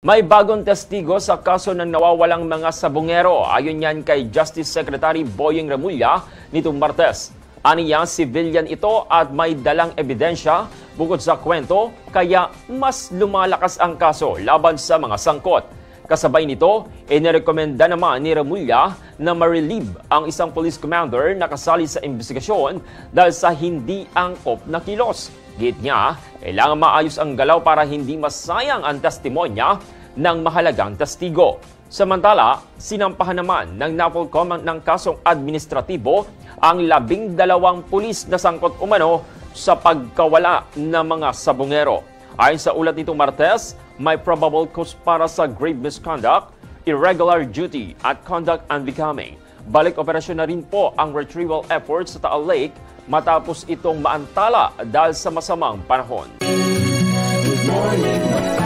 May bagong testigo sa kaso ng nawawalang mga sabongero. Ayon yan kay Justice Secretary Boyeng Remulla nitong Martes. Aniya, civilian ito at may dalang ebidensya bukod sa kwento, kaya mas lumalakas ang kaso laban sa mga sangkot. Kasabay nito, inirekomenda naman ni Remulla na ma-relieve ang isang police commander na kasali sa investigasyon dahil sa hindi angkop na kilos. Git niya, kailangan maayos ang galaw para hindi masayang ang testimonya ng mahalagang testigo. Samantala, sinampahan naman ng NAPOLCOM ng kasong administratibo ang 12 pulis na sangkot umano sa pagkawala ng mga sabongero. Ayon sa ulat nitong Martes, may probable cause para sa grave misconduct, irregular duty at conduct unbecoming. Balik operasyon na rin po ang retrieval efforts sa Taal Lake matapos itong maantala dahil sa masamang panahon. Good morning.